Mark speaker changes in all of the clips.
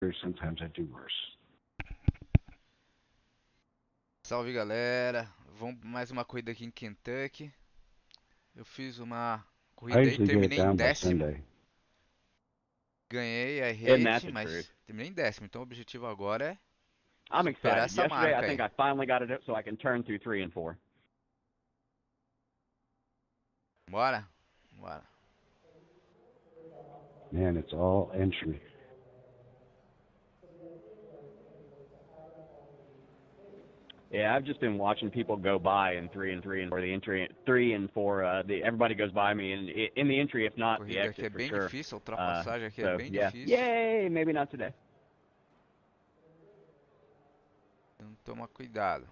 Speaker 1: Sometimes I do worse.
Speaker 2: Salve galera, vamos pra mais uma corrida aqui em Kentucky. Eu fiz uma
Speaker 1: I
Speaker 2: corrida aí,
Speaker 1: usually get it
Speaker 2: terminei em
Speaker 1: down by
Speaker 2: 10º.
Speaker 1: Sunday.
Speaker 2: Ganhei a
Speaker 3: And that's
Speaker 2: rate,
Speaker 3: the truth.
Speaker 2: mas terminei em 10º. Então o objetivo agora é
Speaker 3: I'm
Speaker 2: superar
Speaker 3: excited.
Speaker 2: essa
Speaker 3: Yesterday, I
Speaker 2: marca
Speaker 3: think
Speaker 2: aí.
Speaker 3: I finally got it so I can turn through 3 and 4.
Speaker 2: Bora? Bora.
Speaker 1: Man, it's all entry.
Speaker 3: Yeah, I've just been watching people go by in 3 and 3 and 4. The entry 3 and 4. Everybody goes by me in the entry, if
Speaker 2: A
Speaker 3: not the
Speaker 2: corrida aqui é
Speaker 3: exit for
Speaker 2: bem
Speaker 3: sure.
Speaker 2: difícil, a ultrapassagem aqui é
Speaker 3: So
Speaker 2: bem
Speaker 3: yeah,
Speaker 2: difícil.
Speaker 3: yay! Maybe not today.
Speaker 2: Então toma cuidado.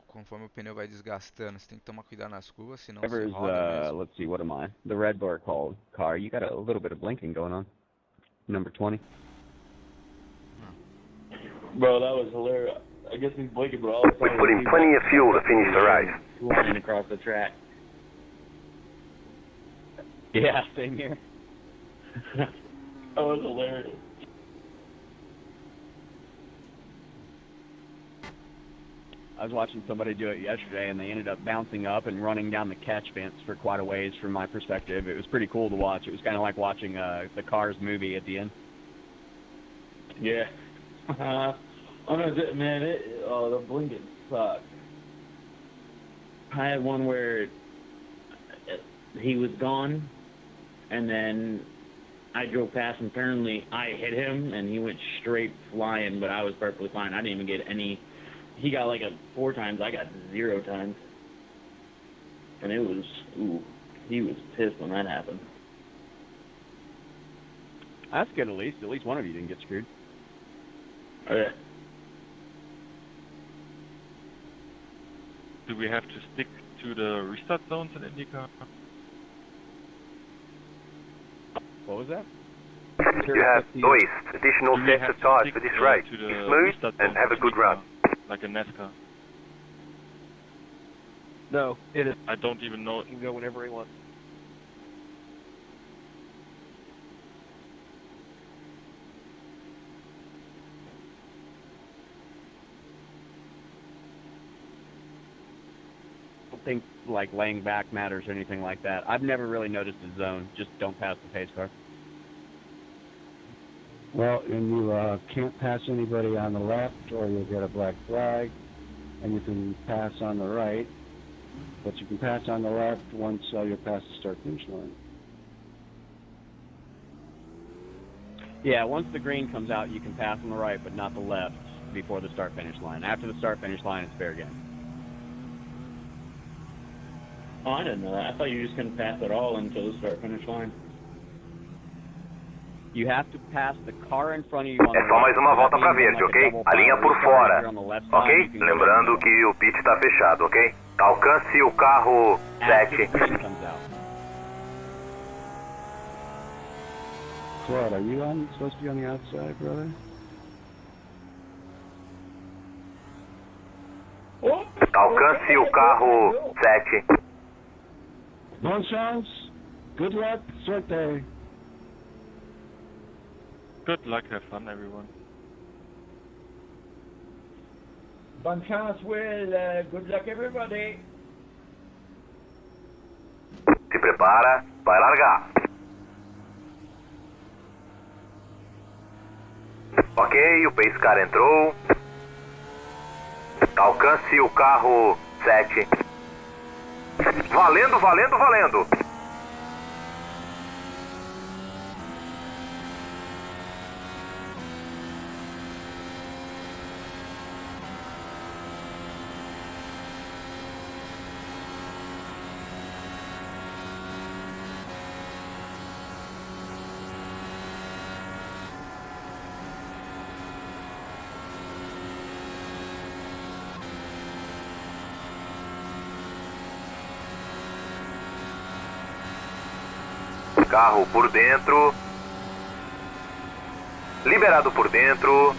Speaker 2: Conforme o pneu vai desgastando, você tem que tomar cuidado nas curvas, senão você
Speaker 3: Whoever's,
Speaker 2: roda mesmo.
Speaker 3: let's see, what am I? The red bar called car. You got a little bit of blinking going on. Number 20.
Speaker 4: Bro, that was hilarious. I guess he's blinking, bro.
Speaker 5: We put in plenty of fuel to finish the race.
Speaker 4: Flying across the track.
Speaker 3: Yeah, same here.
Speaker 4: That was hilarious.
Speaker 3: I was watching somebody do it yesterday, and they ended up bouncing up and running down the catch fence for quite a ways from my perspective. It was pretty cool to watch. It was kind of like watching the Cars movie at the end.
Speaker 4: Yeah. Man, the blinking sucks. I had one where he was gone, and then I drove past him. Apparently, I hit him, and he went straight flying, but I was perfectly fine. I didn't even get any. He got like 4 times. I got 0 times. And it was, he was pissed when that happened.
Speaker 3: That's good, at least. At least one of you didn't get screwed.
Speaker 4: Oh, yeah.
Speaker 6: Do we have to stick to the restart zones in IndyCar?
Speaker 3: What was that?
Speaker 5: You have dois additional
Speaker 6: Do we
Speaker 5: sets
Speaker 6: have
Speaker 5: of
Speaker 6: to
Speaker 5: tires
Speaker 6: stick,
Speaker 5: for this race.
Speaker 6: to
Speaker 5: Be
Speaker 6: the
Speaker 5: smooth
Speaker 6: restart
Speaker 5: and
Speaker 6: zones
Speaker 5: have a
Speaker 6: in
Speaker 5: good
Speaker 6: IndyCar,
Speaker 5: run.
Speaker 6: like in NASCAR?
Speaker 3: No, it is.
Speaker 6: I don't even know.
Speaker 3: He can go whenever he wants. I don't think like laying back matters or anything like that. I've never really noticed a zone. Just don't pass the pace car.
Speaker 1: Well, and you can't pass anybody on the left, or you'll get a black flag, and you can pass on the right, but you can pass on the left once you're past the start-finish line.
Speaker 3: Yeah, once the green comes out, you can pass on the right, but not the left before the start-finish line. After the start-finish line, it's fair game.
Speaker 4: Oh, I didn't know that. I thought you just couldn't pass at all until the start-finish line.
Speaker 3: You have to pass the car in front of you on the
Speaker 5: É só mais uma volta pra verde, ok? A linha por fora, ok? Lembrando que o pit está fechado, ok? Alcance o carro 7.
Speaker 1: Claude, are you supposed to be on the outside, brother?
Speaker 5: Alcance o carro 7.
Speaker 1: Bon chance. Good luck. Suerte.
Speaker 6: Good luck, have fun, everyone.
Speaker 4: Bon chance, Will. Good luck, everybody.
Speaker 5: Se prepara, vai largar. Ok, o pace car entrou. Alcance o carro 7. Valendo, valendo, valendo. Carro por dentro. Liberado por dentro.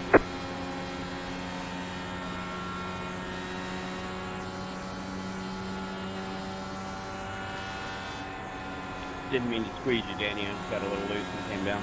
Speaker 3: Didn't mean to squeeze you, Danny. I just got a little loose and came down.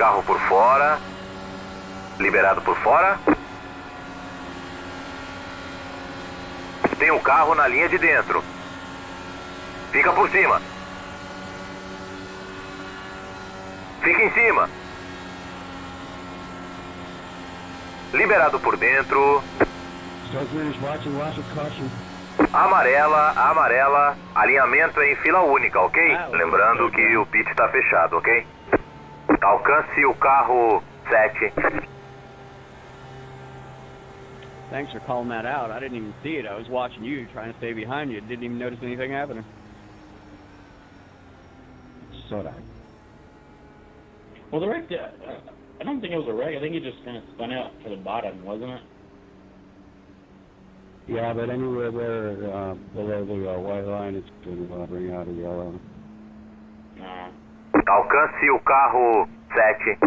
Speaker 5: carro por fora. Liberado por fora. Tem um carro na linha de dentro. Fica por cima. Fica em cima. Liberado por dentro. Amarela, amarela. Alinhamento é em fila única, ok? Lembrando que o pit está fechado, ok? Alcance o carro 7.
Speaker 3: Thanks for calling that out. I didn't even see it. I was watching you, trying to stay behind you. Didn't even notice anything happening.
Speaker 1: So that.
Speaker 4: Well, the wreck, I don't think it was a wreck. I think it just kind of spun out to the bottom, wasn't it?
Speaker 1: Yeah, but anywhere there below the white line, it's going to bring out a yellow.
Speaker 5: Alcance o carro 7.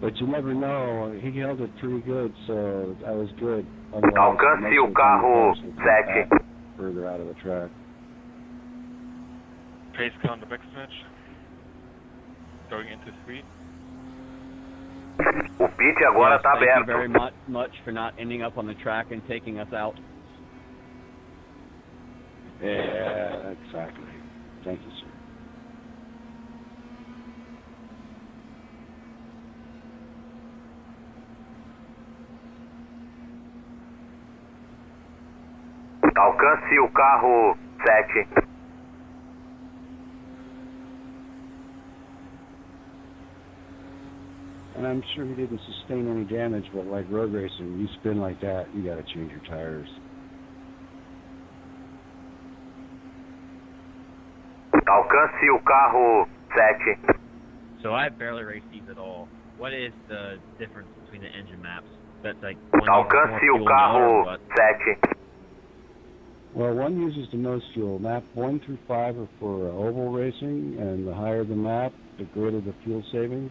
Speaker 1: But you never know. He held it pretty good, so that was good. Otherwise,
Speaker 5: Alcance o carro 7.
Speaker 1: Further out of the track.
Speaker 6: Pace car on the backstretch. Going into 3.
Speaker 5: O pit agora está
Speaker 3: Thank you
Speaker 5: aberto.
Speaker 3: very much for not ending up on the track and taking us out.
Speaker 1: Yeah, exactly. Thank you, sir.
Speaker 5: Alcance o carro 7.
Speaker 1: And I'm sure he didn't sustain any damage, but like road racing, you spin like that, you got to change your tires.
Speaker 5: Alcance o carro 7.
Speaker 7: So I barely race these at all. What is the difference between the engine maps? That's like
Speaker 5: Alcance o carro 7.
Speaker 1: Well, one uses the most fuel. Map 1 through 5 are for oval racing, and the higher the map, the greater the fuel savings.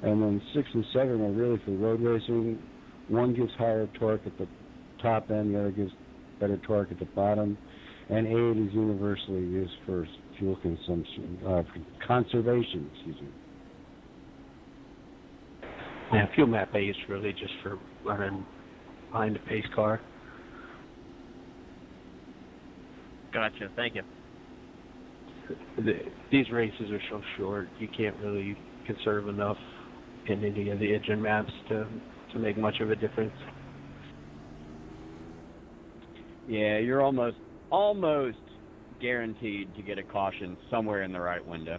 Speaker 1: And then 6 and 7 are really for road racing. One gives higher torque at the top end, the other gives better torque at the bottom. And 8 is universally used for fuel consumption, conservation, excuse me.
Speaker 8: Yeah, fuel map A is really just for running behind the pace car.
Speaker 7: Gotcha, thank you.
Speaker 8: These races are so short, you can't really conserve enough in any of the engine maps to make much of a difference.
Speaker 3: Yeah, you're almost guaranteed to get a caution somewhere in the right window.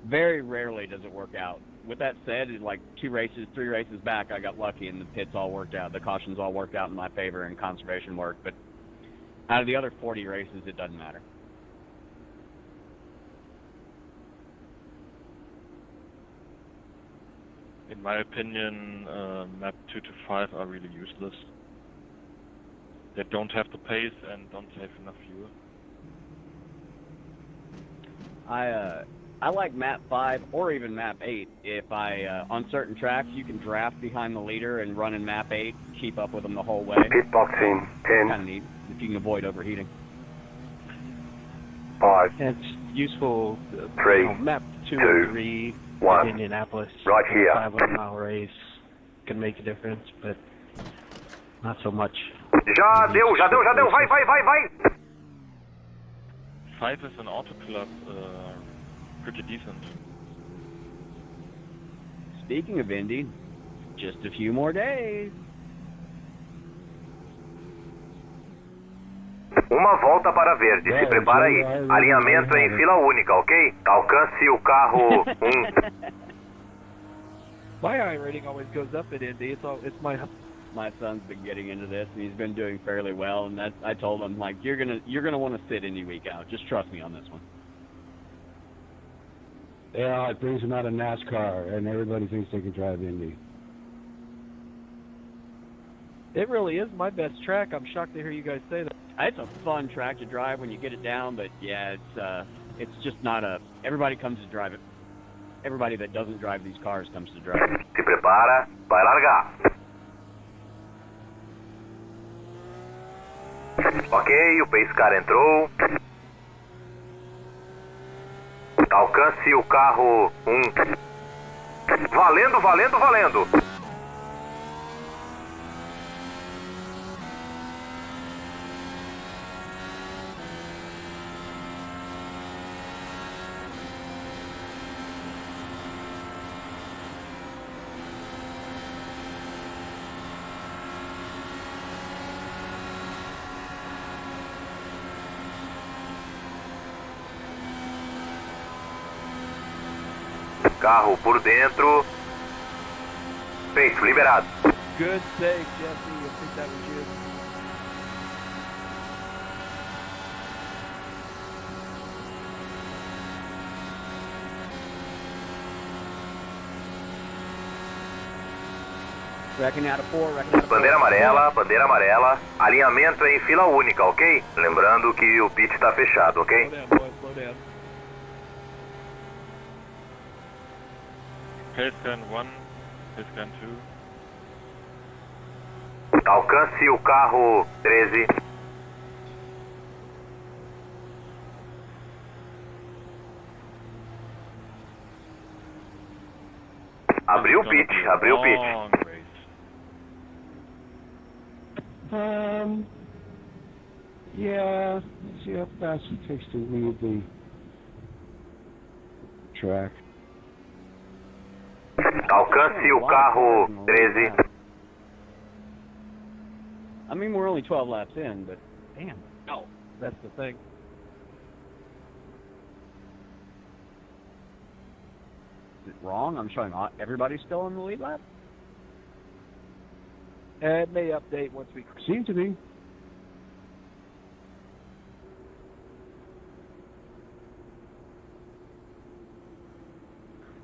Speaker 3: Very rarely does it work out. With that said, like 3 races back, I got lucky and the pits all worked out. The cautions all worked out in my favor and conservation worked. But out of the other 40 races, it doesn't matter.
Speaker 6: In my opinion, map 2 to 5 are really useless. They don't have the pace and don't save enough fuel.
Speaker 3: I like map 5 or even map 8. If on certain tracks you can draft behind the leader and run in map 8, keep up with them the whole way.
Speaker 5: Pit boxing 10.
Speaker 3: Kind of neat if you can avoid overheating.
Speaker 5: 5.
Speaker 8: And it's useful.
Speaker 5: 3,
Speaker 8: map 2
Speaker 5: 2,
Speaker 8: and 3
Speaker 5: 1.
Speaker 8: in Indianapolis.
Speaker 5: Right here.
Speaker 8: 500-mile race can make a difference, but not so much.
Speaker 5: Já deu, vai!
Speaker 6: 5 is an auto club, pretty decent.
Speaker 3: Speaking of Indy, just a few more days.
Speaker 5: Uma volta para verde, se prepara aí. Alinhamento é em fila única, ok? Alcance o carro 1.
Speaker 9: My iRating always goes up at Indy. It's
Speaker 3: my son's been getting into this and he's been doing fairly well, and I told him, like, you're gonna want to sit Indy week out. Just trust me on this one.
Speaker 1: Yeah, it brings them out of NASCAR, and everybody thinks they can drive Indy.
Speaker 9: It really is my best track. I'm shocked to hear you guys say that.
Speaker 3: It's a fun track to drive when you get it down, but yeah, it's just not everybody comes to drive it. Everybody that doesn't drive these cars comes to drive it.
Speaker 5: Se prepara, vai largar. Ok, o pace car entrou. Alcance o carro 1. Valendo, valendo, valendo. Carro por dentro. Feito, liberado.
Speaker 9: Good save, Jesse. I think that was you.
Speaker 4: Reckon out of 4, reckon out of 4.
Speaker 5: Bandeira amarela, bandeira amarela. Alinhamento em fila única, ok? Lembrando que o pit está fechado, ok?
Speaker 9: Slow down, boys. Slow down.
Speaker 6: Pace scan 1, pace scan 2.
Speaker 5: Alcance o carro 13. Abriu o pit, abriu o pit.
Speaker 6: Long race.
Speaker 1: Yeah, let's see how fast it takes to leave the track.
Speaker 5: Alcance o carro 13.
Speaker 4: I mean, we're only 12 laps in, but
Speaker 9: Damn. No. That's the thing.
Speaker 4: is it wrong? I'm showing everybody's still in the lead lap?
Speaker 9: It may update once we...
Speaker 1: Seem to be.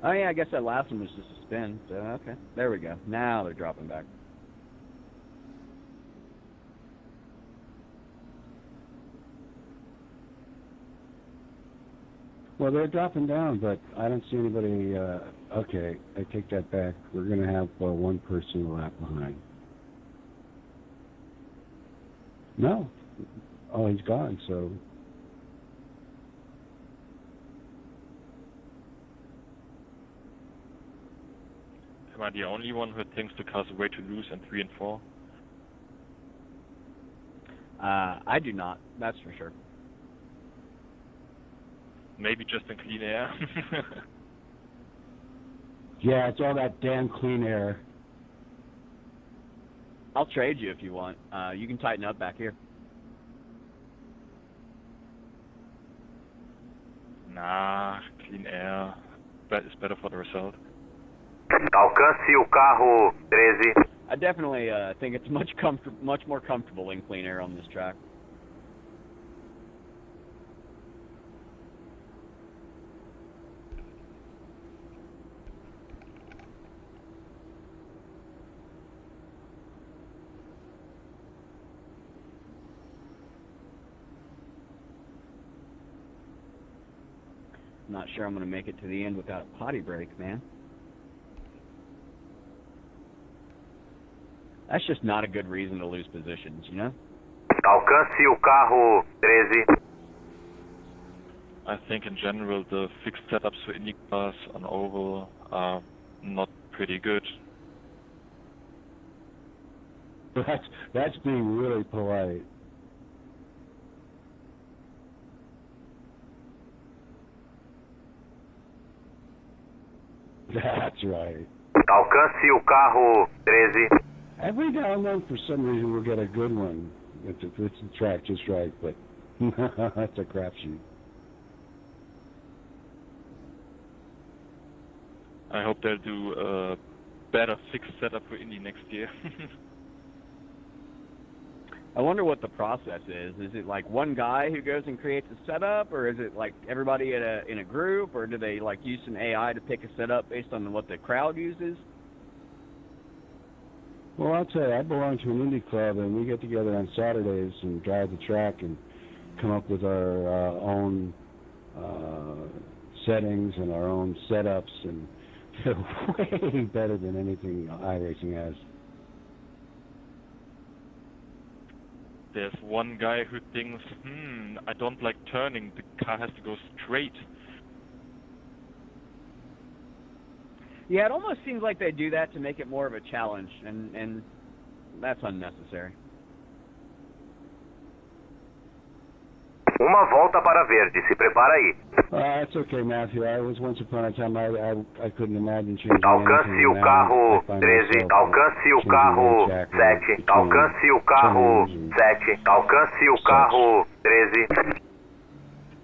Speaker 4: Oh, yeah, I guess that last one was just a spin. So, okay. There we go. Now they're dropping back.
Speaker 1: Well, they're dropping down, but I don't see anybody. Okay, I take that back. We're going to have one person a lap behind. No. Oh, he's gone, so.
Speaker 6: Am I the only one who thinks the car's way to lose in 3 and 4?
Speaker 4: I do not. That's for sure.
Speaker 6: Maybe just in clean air.
Speaker 1: Yeah, it's all that damn clean air.
Speaker 4: I'll trade you if you want. You can tighten up back here.
Speaker 6: Nah, clean air. But it's better for the result.
Speaker 5: Alcance o carro 13.
Speaker 4: I definitely think it's much more comfortable in clean air on this track. Not sure I'm going to make it to the end without a potty break, man. That's just not a good reason to lose positions, you know?
Speaker 5: Alcance o carro 13.
Speaker 6: I think in general the fixed setups for Indy cars on oval are not pretty good.
Speaker 1: That's being really polite. That's right.
Speaker 5: Alcance o carro 13.
Speaker 1: Every now and then, for some reason, we'll get a good one. It's the track just right, but that's a crapshoot.
Speaker 6: I hope they'll do a better fixed setup for Indy next year.
Speaker 4: I wonder what the process is. Is it like one guy who goes and creates a setup, or is it like everybody in a group, or do they like use some AI to pick a setup based on what the crowd uses?
Speaker 1: Well, I'll tell you, I belong to an indie club, and we get together on Saturdays and drive the track and come up with our own settings and our own setups, and they're way better than anything iRacing has.
Speaker 6: There's one guy who thinks, I don't like turning, the car has to go straight.
Speaker 3: Yeah, it almost seems like they do that to make it more of a challenge, and that's unnecessary.
Speaker 5: Uma volta para verde, se prepara aí.
Speaker 1: That's okay, Matthew. I was once upon a time I couldn't imagine changing
Speaker 5: Alcance
Speaker 1: anything.
Speaker 5: o
Speaker 1: Now
Speaker 5: carro
Speaker 1: I find
Speaker 5: 13,
Speaker 1: myself
Speaker 5: alcance o
Speaker 1: changing
Speaker 5: carro
Speaker 1: weight jack
Speaker 5: 7,
Speaker 1: between
Speaker 5: alcance o carro
Speaker 1: turns and
Speaker 5: 7, alcance o carro 13.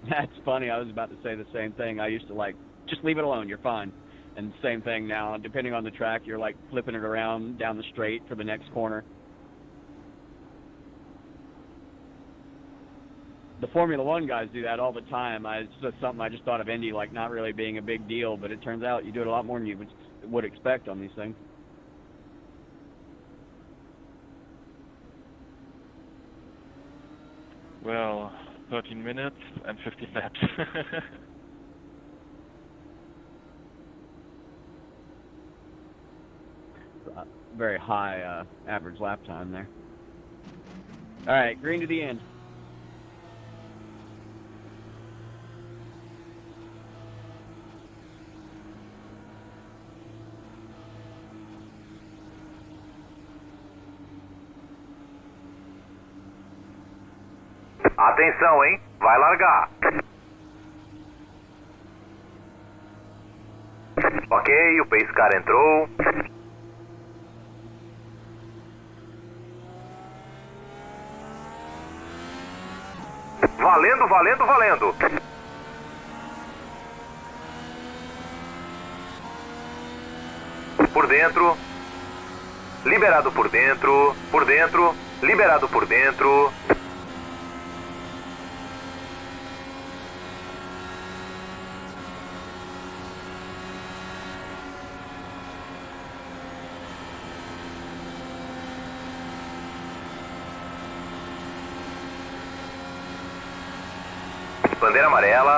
Speaker 3: That's funny. I was about to say the same thing. I used to just leave it alone. You're fine. And same thing now. Depending on the track, you're like flipping it around down the straight for the next corner. The Formula One guys do that all the time. It's just something I just thought of Indy like not really being a big deal, but it turns out you do it a lot more than you would expect on these things.
Speaker 6: Well, 13 minutes and 50 laps.
Speaker 3: Very high average lap time there. All right, green to the end.
Speaker 5: Atenção, hein? Vai largar. Ok, o pace car entrou. Valendo, valendo, valendo. Por dentro. Liberado por dentro. Por dentro. Liberado por dentro.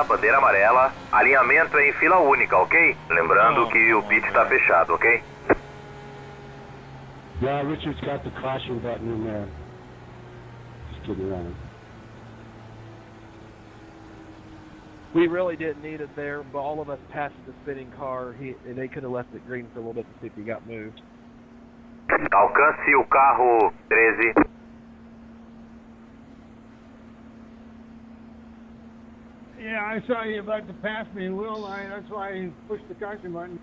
Speaker 5: Bandeira amarela, alinhamento em fila única, ok? Lembrando que o pit está fechado, ok?
Speaker 1: Yeah, Richard's got the caution button in there. Just kidding around.
Speaker 9: We really didn't need it there, but all of us passed the spinning car. They could have left it green for a little bit to see if he got moved.
Speaker 5: Alcance o carro 13.
Speaker 10: Yeah, I saw you about to pass me, Will. That's why I pushed the caution button.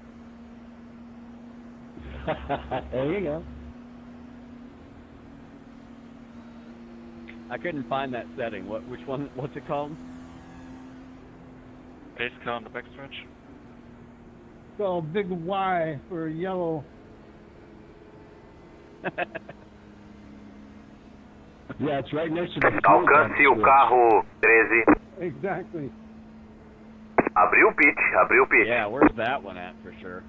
Speaker 1: There you go.
Speaker 3: I couldn't find that setting. Which one? What's it called?
Speaker 6: Pace car on the backstretch.
Speaker 10: So big Y for yellow.
Speaker 1: Yeah, it's right next to the
Speaker 5: Alcance o carro 13.
Speaker 10: Exactly.
Speaker 5: Abriu o pit.
Speaker 3: Yeah, where's that one at for sure?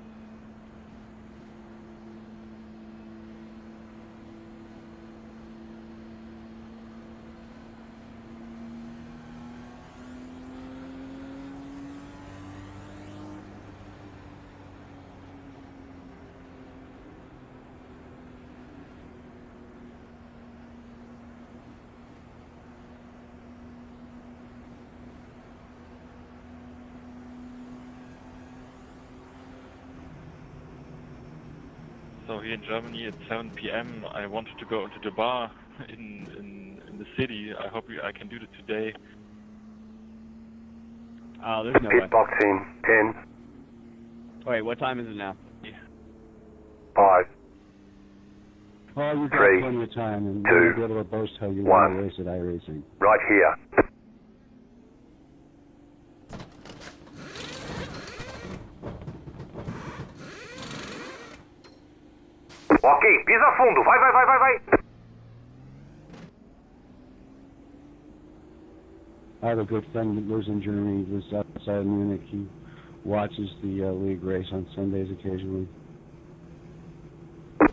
Speaker 6: So here in Germany at 7 p.m. I wanted to go into the bar in the city. I hope I can do it today.
Speaker 3: Oh, there's no way.
Speaker 5: Pitbox in 10.
Speaker 3: Wait, what time is it now?
Speaker 5: 5.
Speaker 1: Oh, you've got
Speaker 5: 3,
Speaker 1: plenty of time, and
Speaker 5: 2,
Speaker 1: you'll be able to boast how you won a race at iRacing.
Speaker 5: Right here. Ok, pisa fundo, vai.
Speaker 1: I have a good friend that lives in Germany, lives outside of Munich. He watches the league race on Sundays occasionally.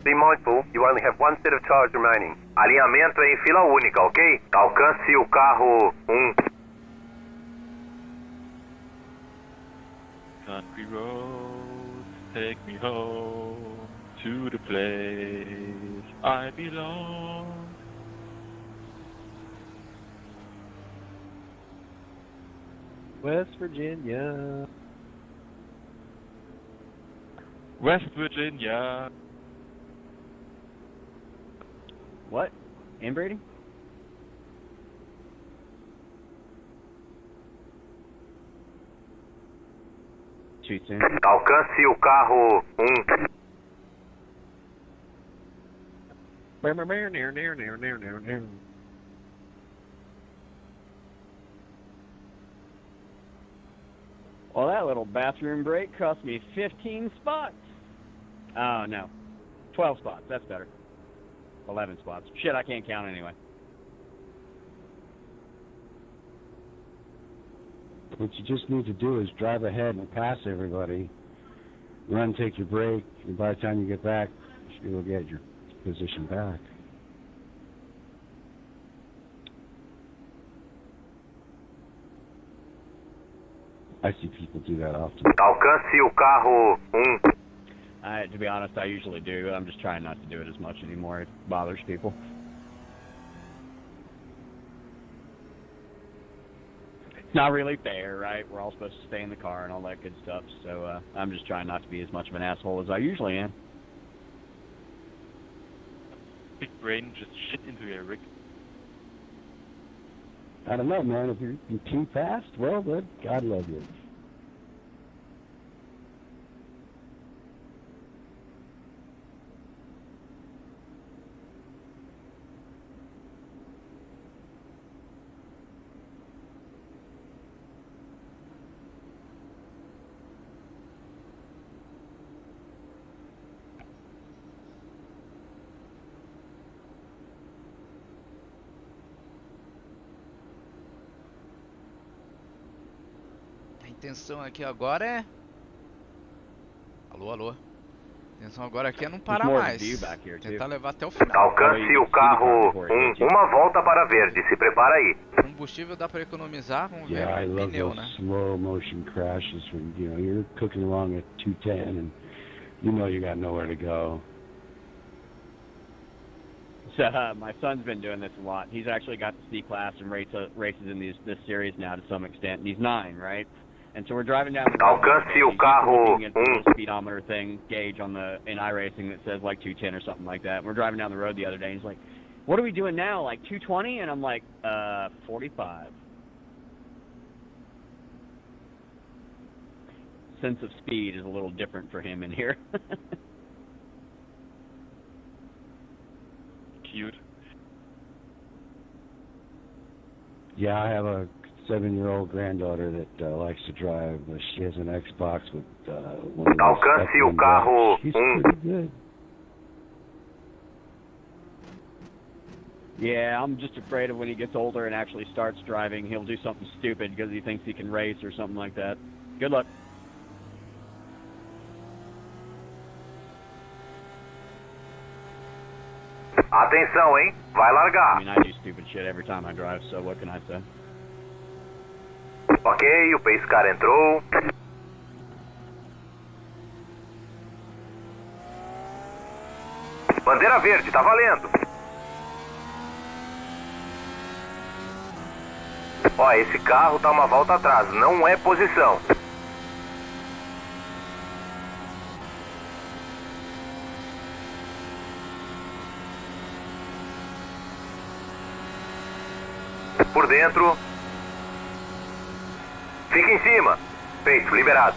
Speaker 5: Be mindful, you only have one set of tires remaining. Alinhamento em fila única, ok? Alcance o carro 1.
Speaker 6: Country roads take me home to the place I belong.
Speaker 8: West Virginia.
Speaker 6: West Virginia.
Speaker 3: What? Inbreeding? Too soon.
Speaker 5: Alcance o carro 1.
Speaker 3: Well, that little bathroom break cost me 15 spots. Oh, no. 12 spots. That's better. 11 spots. Shit, I can't count anyway.
Speaker 1: What you just need to do is drive ahead and pass everybody. Run, take your break, and by the time you get back, you should be able to get your position back. I see people do that often.
Speaker 5: Alcance o carro 1.
Speaker 3: To be honest, I usually do. I'm just trying not to do it as much anymore. It bothers people. It's not really fair, right? We're all supposed to stay in the car and all that good stuff. So I'm just trying not to be as much of an asshole as I usually am.
Speaker 6: Big brain just shit into your rig.
Speaker 1: I don't know, man. If you're too fast, well, good. God love you.
Speaker 2: A intenção aqui agora é... Alô, alô. A intenção agora aqui é não parar mais. Tentar levar até o final.
Speaker 5: Alcance o carro 1. Uma volta para verde. Se prepara aí.
Speaker 2: Combustível dá para economizar, vamos ver.
Speaker 1: Yeah, I love
Speaker 2: Pneu,
Speaker 1: those
Speaker 2: né?
Speaker 1: slow motion crashes when, you know, you're cooking along at 210 and you know you got nowhere to go.
Speaker 3: So, my son's been doing this a lot. He's actually got the C-Class and races in this series now to some extent. And he's 9, right? And so we're driving down the road.
Speaker 5: Alcance o carro
Speaker 3: looking at the little speedometer thing, gauge in iRacing that says like 210 or something like that. And we're driving down the road the other day, and he's like, "What are we doing now? Like 220?" And I'm like, 45. Sense of speed is a little different for him in here.
Speaker 6: Cute.
Speaker 1: Yeah, I have a 7-year-old granddaughter that likes to drive. She has an Xbox with one of those
Speaker 5: Alcance o carro
Speaker 1: She's
Speaker 5: 1.
Speaker 1: pretty good.
Speaker 3: Yeah, I'm just afraid of when he gets older and actually starts driving, he'll do something stupid because he thinks he can race or something like that. Good luck.
Speaker 5: Atenção, hein? Vai
Speaker 3: I
Speaker 5: largar.
Speaker 3: mean, I do stupid shit every time I drive, so what can I say?
Speaker 5: Ok, o pace car entrou. Bandeira verde, tá valendo. Ó, esse carro tá uma volta atrás, não é posição. Por dentro. Fica em cima. Feito, liberado.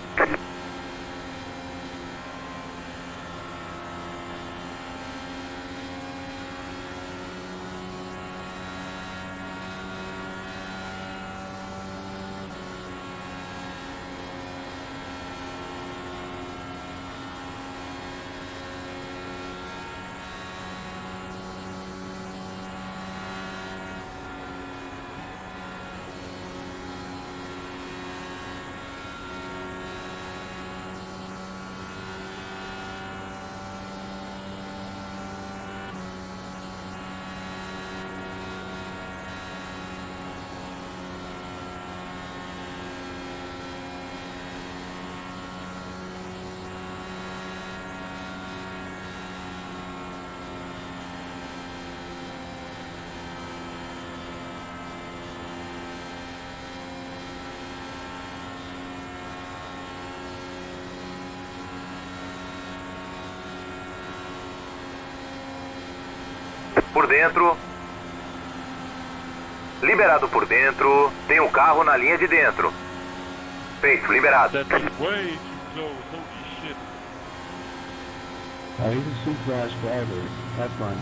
Speaker 5: Por dentro. Liberado por dentro. Tem um carro na linha de dentro. Feito, liberado.
Speaker 6: That's way too close, holy shit.
Speaker 1: He's a super-fast driver. Have fun.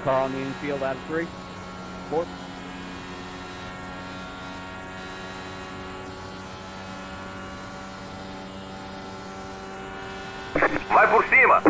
Speaker 3: Car on the infield out of 3. 4.
Speaker 5: Vai por cima.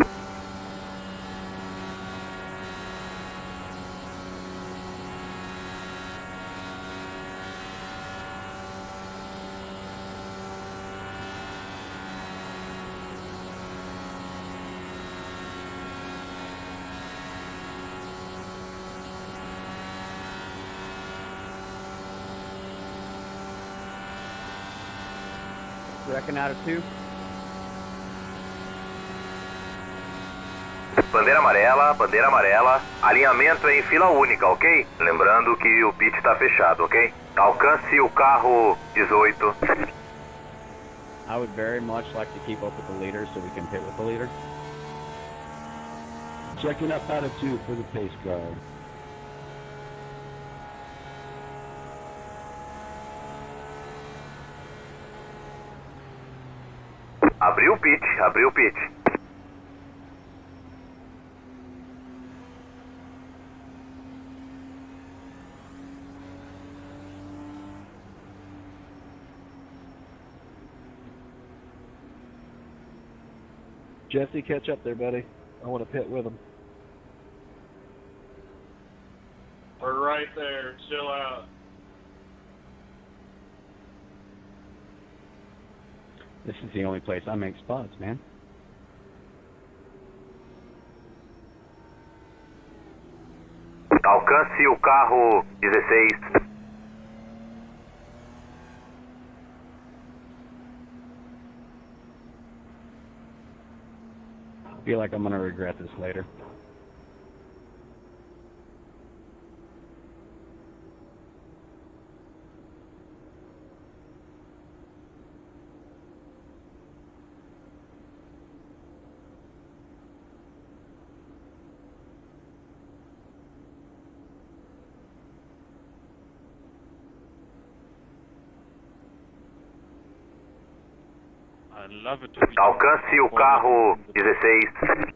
Speaker 3: Second out of 2.
Speaker 5: Bandeira amarela, alinhamento em fila única, ok? Lembrando que o pit está fechado, ok? Alcance o carro 18.
Speaker 3: I would very much like to keep up with the leader so we can pit with the leader.
Speaker 1: Checking up out of 2 for the pace car.
Speaker 5: Abriu o pit.
Speaker 9: Jesse, catch up there, buddy. I want to pit with him.
Speaker 6: We're right there, chill out.
Speaker 3: This is the only place I make spots, man.
Speaker 5: Alcance o carro 16.
Speaker 3: I feel like I'm gonna regret this later.
Speaker 6: I love it.
Speaker 5: Alcance o carro 16.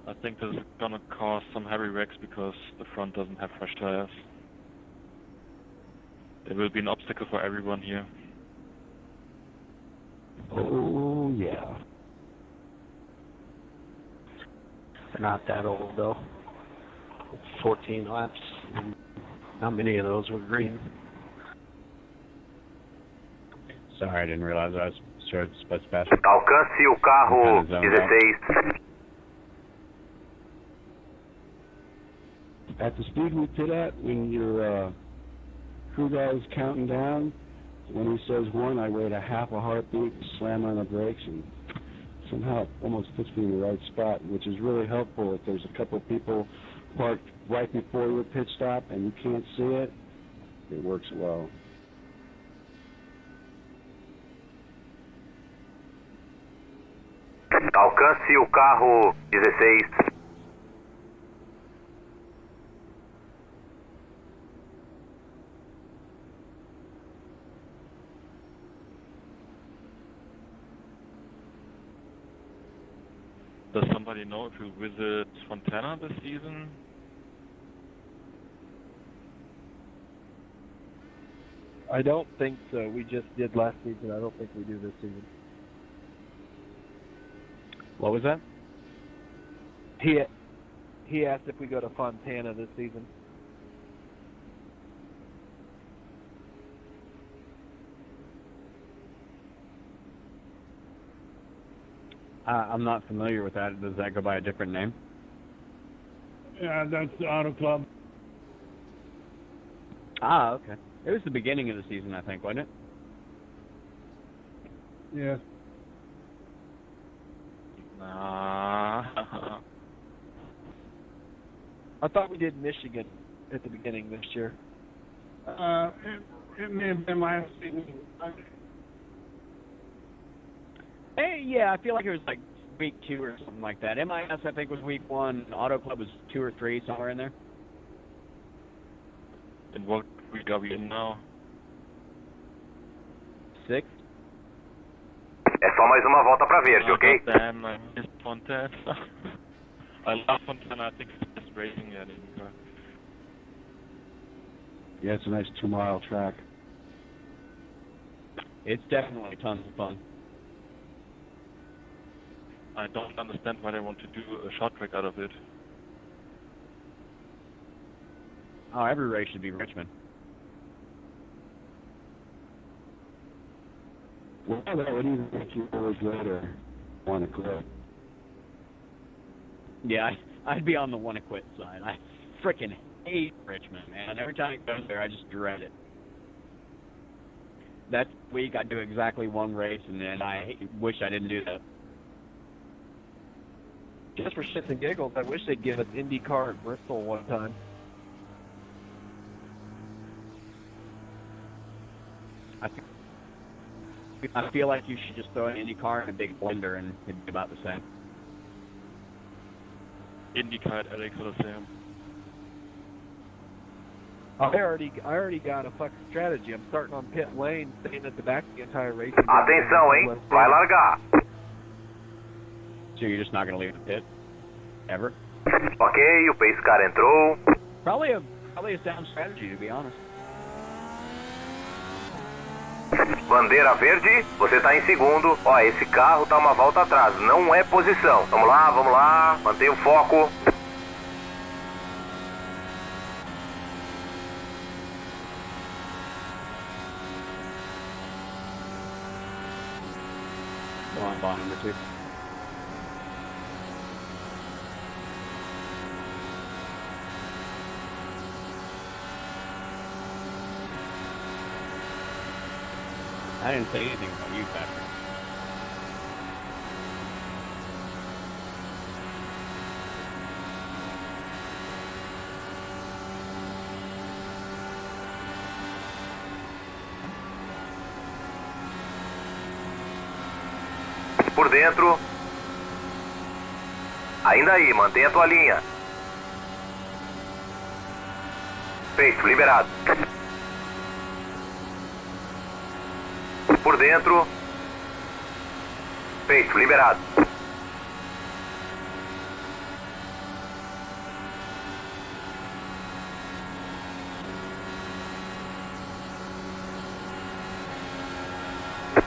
Speaker 6: I think this is gonna cause some heavy wrecks because the front doesn't have fresh tires. There will be an obstacle for everyone here.
Speaker 8: Oh, yeah. They're not that old, though. 14 laps. Not many of those were green.
Speaker 3: Sorry, I didn't realize I was supposed to pass.
Speaker 5: Alcance o carro 16.
Speaker 1: At the speed we pit at, when your crew guy is counting down, when he says 1, I wait a half a heartbeat, slam on the brakes, and somehow it almost puts me in the right spot, which is really helpful if there's a couple people parked right before your pit stop and you can't see it. It works well.
Speaker 5: Alcance o carro 16.
Speaker 6: Does somebody know if you visit Fontana this season?
Speaker 9: I don't think so. We just did last season. I don't think we do this season.
Speaker 3: What was that?
Speaker 9: He asked if we go to Fontana this season.
Speaker 3: I'm not familiar with that. Does that go by a different name?
Speaker 10: Yeah, that's the Auto Club.
Speaker 3: Ah, okay. It was the beginning of the season, I think, wasn't it?
Speaker 10: Yes.
Speaker 6: Nah.
Speaker 9: I thought we did Michigan at the beginning this year.
Speaker 10: It may have been last season.
Speaker 3: Hey, yeah, I feel like it was like week 2 or something like that. MIS, I think, was week 1. Auto Club was 2 or 3, somewhere in there.
Speaker 6: And what week are we in now?
Speaker 3: 6?
Speaker 5: É só mais uma volta pra verde, ok?
Speaker 6: Damn, I missed Fontana. I love Fontana. I think it's the best racing yet.
Speaker 1: Yeah, it's a nice 2-mile track.
Speaker 3: It's definitely tons of fun.
Speaker 6: I don't understand why they want to do a short track out of it.
Speaker 3: Oh, every race should be Richmond.
Speaker 1: Well, that would even make you really good or want to quit.
Speaker 3: Yeah, I'd be on the want to quit side. I freaking hate Richmond, man. Every time I go there, I just dread it. That week, I do exactly 1 race, and then I wish I didn't do that.
Speaker 9: Just for shits and giggles, I wish they'd give us IndyCar at Bristol one time.
Speaker 3: I feel like you should just throw an IndyCar in a big blender and it'd be about the same.
Speaker 6: IndyCar at Alex Coliseum.
Speaker 9: I already got a fucking strategy. I'm starting on pit lane, staying at the back of the entire race.
Speaker 5: Atenção, hein? Vai largar.
Speaker 3: So you're just not going to leave the pit? Ever?
Speaker 5: Ok, o pace car entrou.
Speaker 3: Probably a sound strategy, to be honest.
Speaker 5: Bandeira verde, você tá em segundo. Ó, esse carro tá uma volta atrás, não é posição. Vamos lá, mantenha o foco.
Speaker 3: Go on, bottom number 2. I didn't say anything about you, Patrick.
Speaker 5: Por dentro. Ainda aí, mantenha a tua linha. Feito, liberado. Por dentro. Feito, liberado.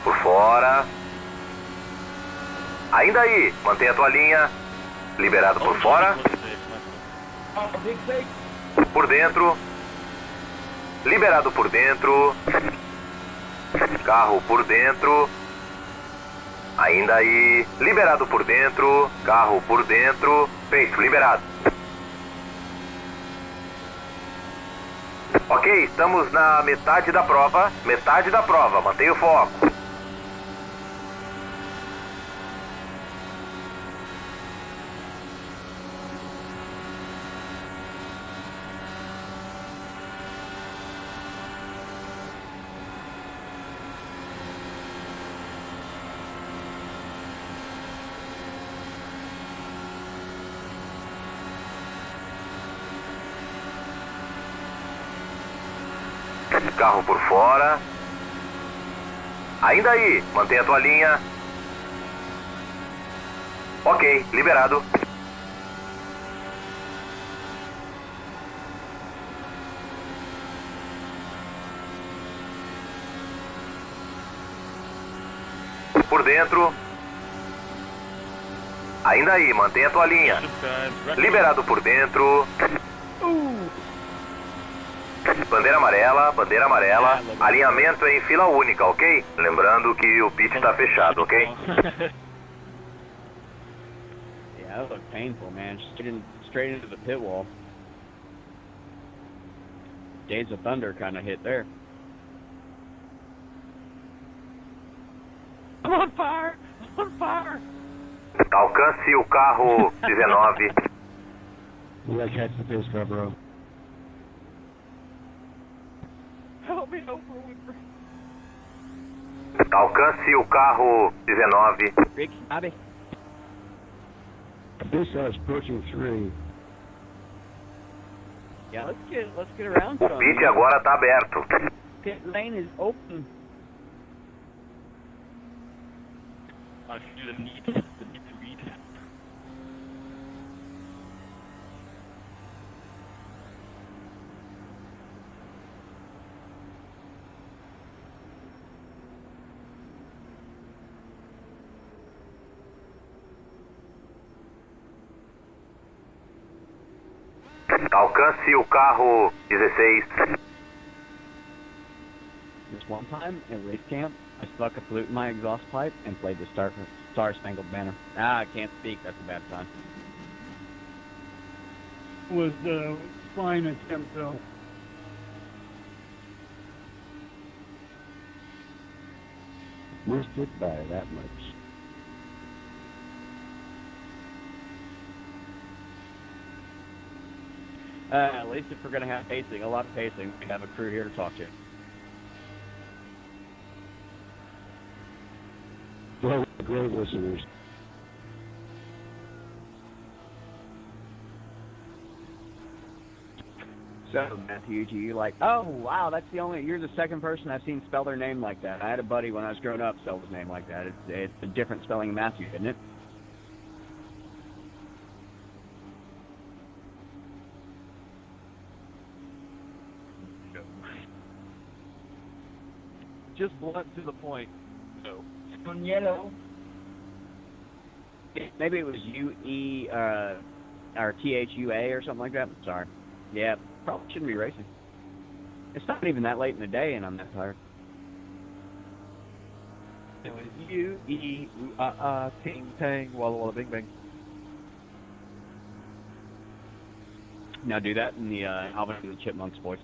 Speaker 5: Por fora. Ainda aí, mantenha a tua linha. Liberado por fora. Por dentro. Liberado por dentro. Carro por dentro. Ainda aí. Liberado por dentro. Carro por dentro. Feito, liberado. Ok, estamos na metade da prova. Metade da prova, mantenha o foco. Carro por fora. Ainda aí, mantenha a tua linha. Ok, liberado. Por dentro. Ainda aí, mantenha a tua linha. Liberado por dentro. Bandeira amarela, alinhamento em fila única, ok? Lembrando que o pit está fechado, ok?
Speaker 3: Yeah, that looked painful, man. Straight into the pit wall. Days of Thunder kind of hit there.
Speaker 9: I'm on fire! I'm on fire!
Speaker 5: Alcance o carro 19.
Speaker 1: You gotta catch the pace car, bro.
Speaker 9: Help me over, Whipper.
Speaker 5: Alcance o carro 19.
Speaker 3: Rick, Abby.
Speaker 1: This is approaching 3.
Speaker 3: Yeah, let's get around
Speaker 5: O
Speaker 3: some.
Speaker 5: pit agora está aberto.
Speaker 3: Pit lane is open.
Speaker 6: I feel the need to eat.
Speaker 5: Alcance o carro 16.
Speaker 3: This one time at race camp, I stuck a flute in my exhaust pipe and played the Star Spangled Banner. Ah, I can't speak. That's a bad sign.
Speaker 10: Was the fine attempt, though.
Speaker 1: Missed it by that much.
Speaker 3: At least if we're going to have pacing, a lot of pacing, we have a crew here to talk to.
Speaker 1: Well, great listeners.
Speaker 3: So, Matthew, you like, oh, wow, you're the second person I've seen spell their name like that. I had a buddy when I was growing up spell his name like that. It's a different spelling of Matthew, isn't it?
Speaker 9: Just blunt to the point. No.
Speaker 4: On yellow.
Speaker 3: Maybe it was U-E, or T-H-U-A or something like that. Sorry. Yeah, probably shouldn't be racing. It's not even that late in the day and I'm that tired.
Speaker 9: It was U-E-U-A-A, ting tang, walla walla bing bang.
Speaker 3: Now do that in the Alvin and the Chipmunks voice.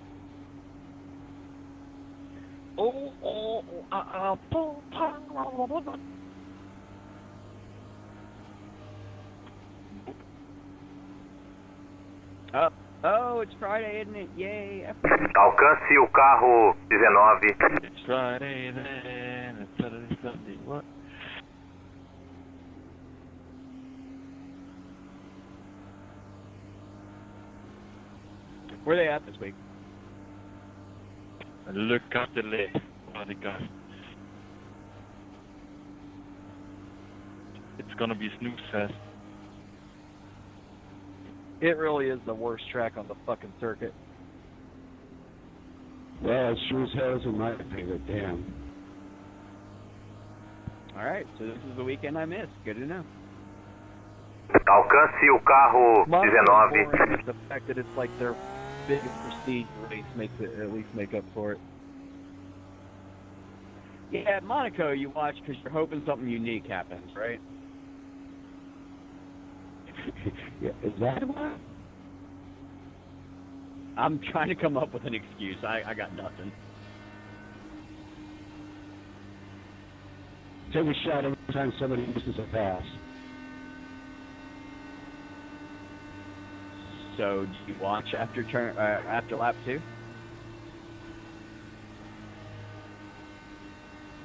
Speaker 3: Oh, it's Friday, isn't it? Yay.
Speaker 5: Alcance o carro 19.
Speaker 6: It's Friday then, it's Saturday, Sunday, what?
Speaker 3: Where are they at this week?
Speaker 6: Look at the list. What they got. It's gonna be snooze fest.
Speaker 9: It really is the worst track on the fucking circuit.
Speaker 1: Well, it sure as hell isn't my favorite, damn.
Speaker 3: Alright, so this is the weekend I missed. Good to know.
Speaker 5: Alcance o carro 19.
Speaker 9: The fact that it's like their biggest prestige race makes it at least make up for it.
Speaker 3: Yeah, at Monaco you watch because you're hoping something unique happens, right?
Speaker 1: Yeah, is that what?
Speaker 3: I'm trying to come up with an excuse. I got nothing.
Speaker 1: Take a shot every time somebody misses a pass.
Speaker 3: So, do you watch after lap 2?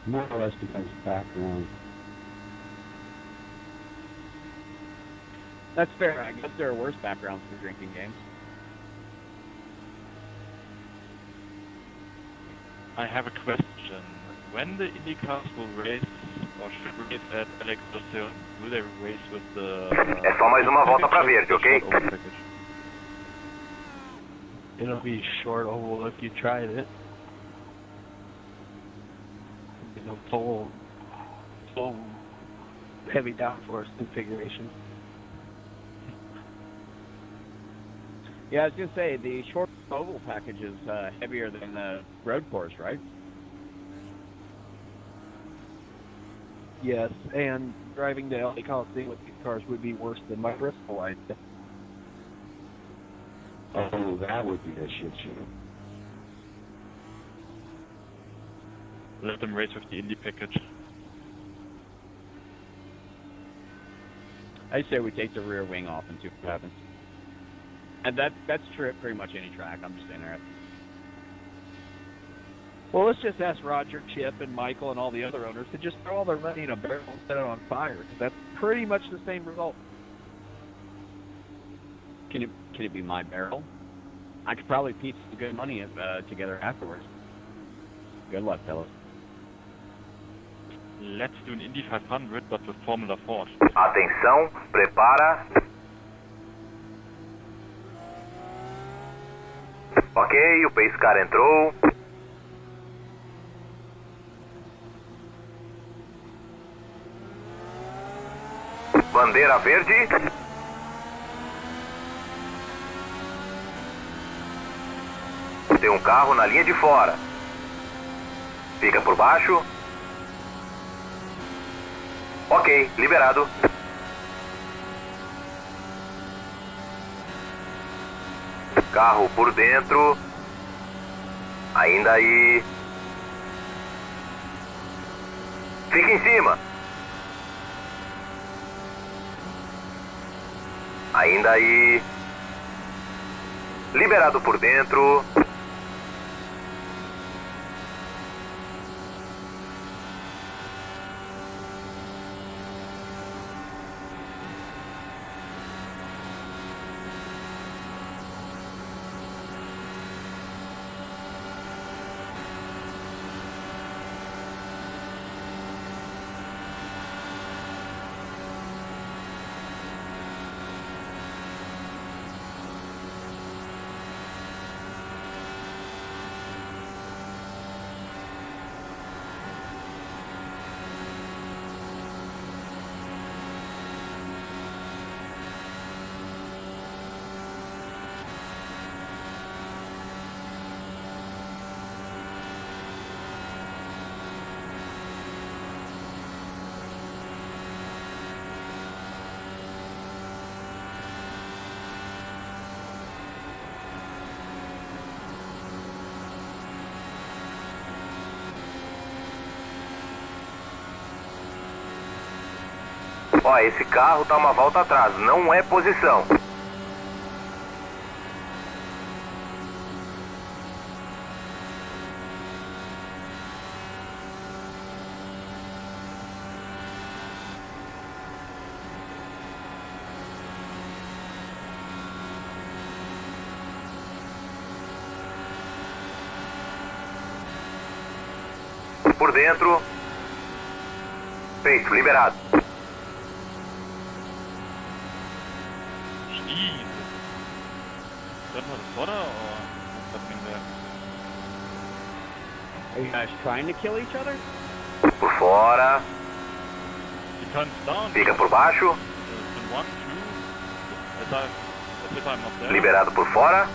Speaker 1: More or less becomes background.
Speaker 3: That's fair. I guess there are worse backgrounds for drinking games.
Speaker 6: I have a question. When the IndyCars will race or should race at Alex Ocean, will they race with the...
Speaker 5: É só mais uma volta pra verde, ok?
Speaker 8: It'll be short oval if you tried it. You know, full heavy downforce configuration.
Speaker 3: Yeah, I was going to say, the short oval package is heavier than the road course, right?
Speaker 9: Yes, and driving to LA Coliseum with these cars would be worse than my Bristol idea.
Speaker 1: Oh, that would be a shit show.
Speaker 6: Let them race with the Indy package.
Speaker 3: I say we take the rear wing off and see what happens. And that's true at pretty much any track. I'm just interested.
Speaker 9: Well, let's just ask Roger, Chip, and Michael and all the other owners to just throw all their money in a barrel and set it on fire, because that's pretty much the same result.
Speaker 3: Can it be my barrel? I could probably piece some good money together afterwards. Good luck, fellas.
Speaker 6: Let's do an Indy 500, but with Formula Ford.
Speaker 5: Atenção, prepara. Ok, o pace car entrou. Bandeira verde. Tem um carro na linha de fora. Fica por baixo. Ok, liberado. Carro por dentro. Ainda aí. Fica em cima. Ainda aí. Liberado por dentro. Ó, esse carro tá uma volta atrás, não é posição. Por dentro. Feito, liberado.
Speaker 3: Are you guys trying to kill each other?
Speaker 5: Por fora. Fica por baixo. Liberado por fora.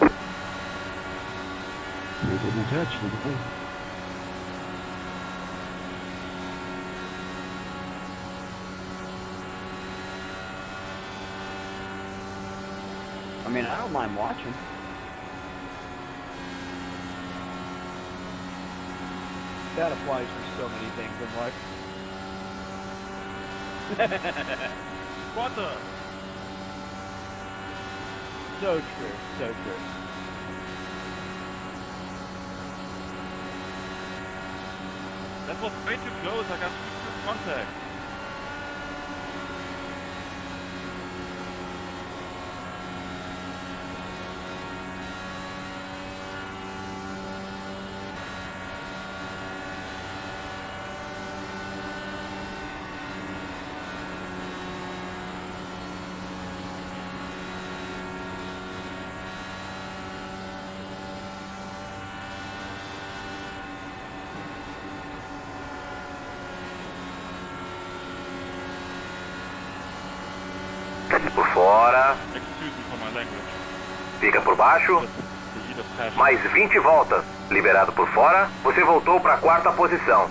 Speaker 3: I mean, I don't mind watching.
Speaker 9: That applies for so many things in life.
Speaker 6: What the?
Speaker 3: So true, so true.
Speaker 6: That was way too close. I got too contact.
Speaker 5: Por fora.
Speaker 6: Excuse me for my language.
Speaker 5: Fica por baixo. Mais 20 voltas. Liberado por fora, você voltou para a quarta posição.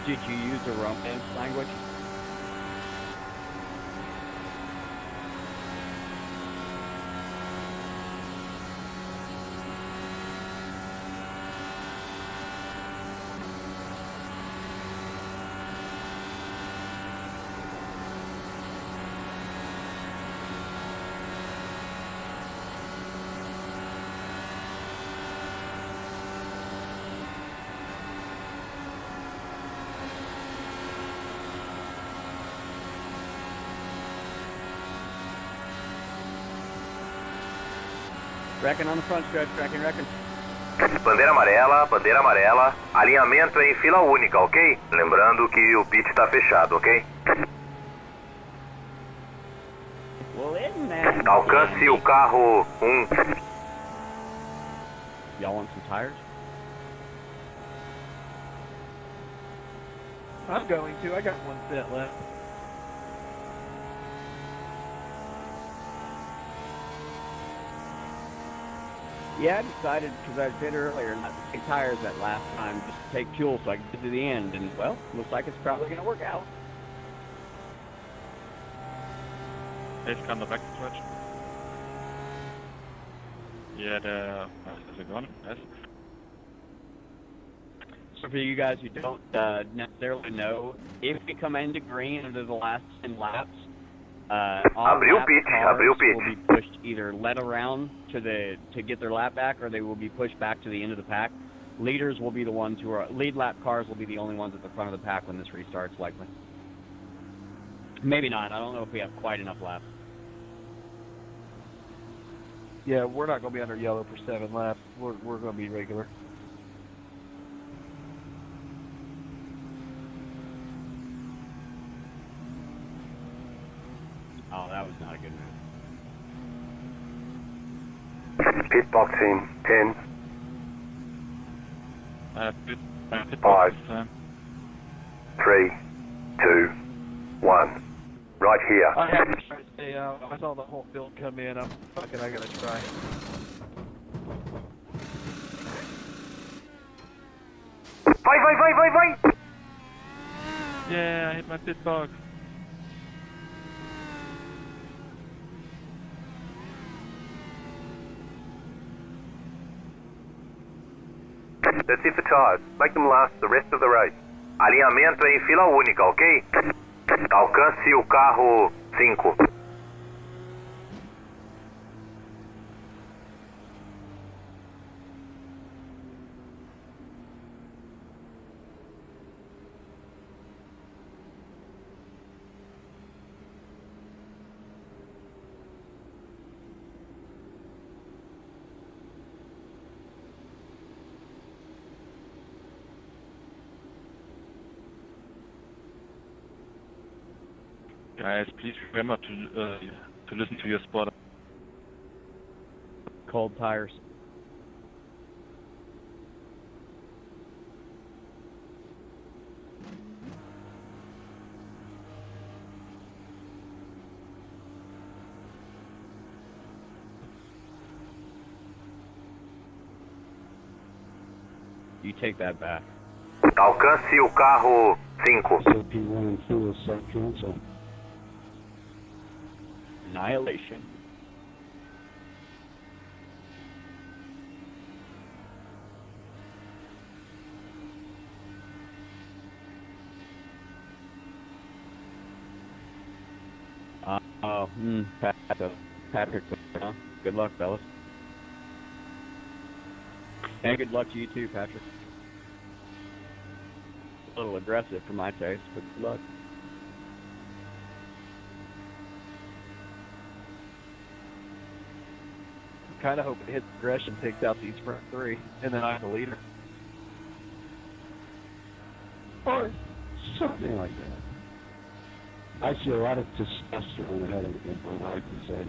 Speaker 3: Did you use a Romance language? Reckon on the front stretch, reckon.
Speaker 5: Bandeira amarela, alinhamento em fila única, ok? Lembrando que o pit está fechado, ok?
Speaker 3: Well, isn't that
Speaker 5: Alcance o carro 1.
Speaker 3: Y'all want some tires?
Speaker 9: I'm going to. I got one set left.
Speaker 3: Yeah, I decided, because I said earlier, not to take tires that last time, just to take fuel so I can get to the end, and, well, looks like it's probably going to work out.
Speaker 6: Hey, it's kind of back stretch. Yeah, is it gone? Yes.
Speaker 3: So for you guys who don't necessarily know, if we come into green under the last 10 laps, all
Speaker 5: Abriu
Speaker 3: lap
Speaker 5: pit,
Speaker 3: cars
Speaker 5: abriu pit.
Speaker 3: will be pushed either led around to get their lap back, or they will be pushed back to the end of the pack. Leaders will be the ones who are lead lap cars will be the only ones at the front of the pack when this restarts, likely. Maybe not. I don't know if we have quite enough laps.
Speaker 9: Yeah, we're not going to be under yellow for 7 laps. We're going to be regular.
Speaker 3: Oh, that was not a good move.
Speaker 5: Pit box in 10.
Speaker 6: Pit
Speaker 5: 5,
Speaker 6: this time.
Speaker 5: 3, 2, 1. Right here.
Speaker 9: I have to try to stay out. I saw the whole field come in. I got to try.
Speaker 5: Vai!
Speaker 6: Yeah, I hit my pit box.
Speaker 5: Let's see for tires. Make them last the rest of the race. Alinhamento em fila única, ok? Alcance o carro 5.
Speaker 6: Guys, please remember to listen to your spotter.
Speaker 3: Cold tires. You take that back.
Speaker 5: Alcance o carro 5.
Speaker 1: So P1 and 2 will self-cancel.
Speaker 3: Annihilation. Patrick, huh? Good luck, fellas. And good luck to you too, Patrick. A little aggressive for my taste, but good luck.
Speaker 9: Kind of hoping it hits aggression, takes out these front three, and then I'm the leader.
Speaker 1: Or something like that. I see a lot of testosterone ahead of it, my wife would say.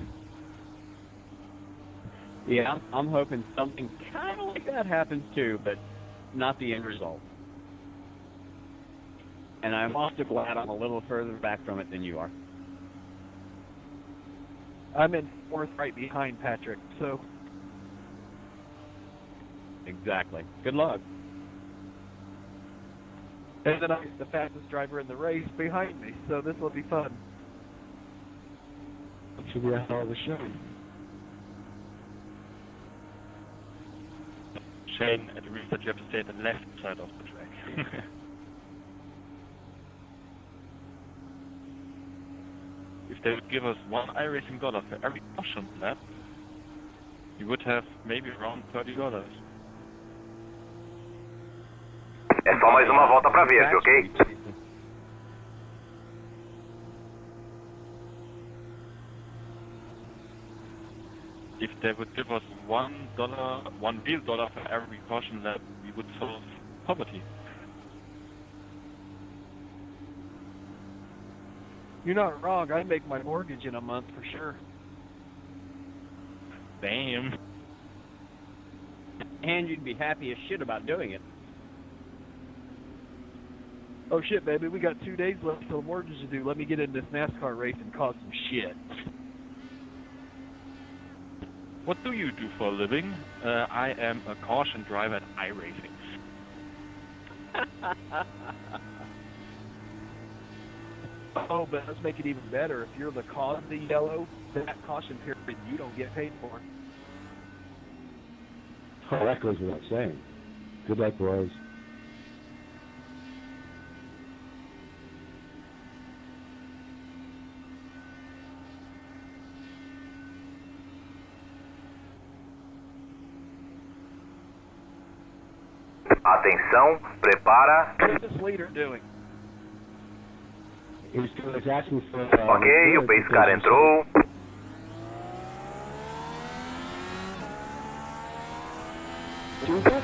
Speaker 3: Yeah, I'm hoping something kind of like that happens too, but not the end result. And I'm also glad I'm a little further back from it than you are.
Speaker 9: I'm in fourth right behind Patrick, so...
Speaker 3: Exactly. Good luck.
Speaker 9: And then I'm the fastest driver in the race behind me, so this will be fun.
Speaker 1: It should be a hell of a show.
Speaker 6: Shane, at the restart you have to stay at the left side of the track. If they would give us one iRacing dollar for every caution lap, you would have maybe around $30.
Speaker 5: É só mais uma volta pra verde, ok?
Speaker 6: If they would give us $1 real dollar for every caution lap, we would solve poverty.
Speaker 9: You're not wrong. I'd make my mortgage in a month for sure.
Speaker 6: Damn.
Speaker 3: And you'd be happy as shit about doing it.
Speaker 9: Oh shit, baby, we got 2 days left till the mortgage is due. Let me get in this NASCAR race and cause some shit.
Speaker 6: What do you do for a living? I am a caution driver at iRacing.
Speaker 9: Oh, but let's make it even better. If you're the cause of the yellow, that caution period you don't get paid for.
Speaker 1: Oh, that goes without saying. Good luck, boys.
Speaker 5: Atenção, prepara.
Speaker 9: What's this leader doing?
Speaker 1: He's asking for...
Speaker 5: Ok, o pace car entrou.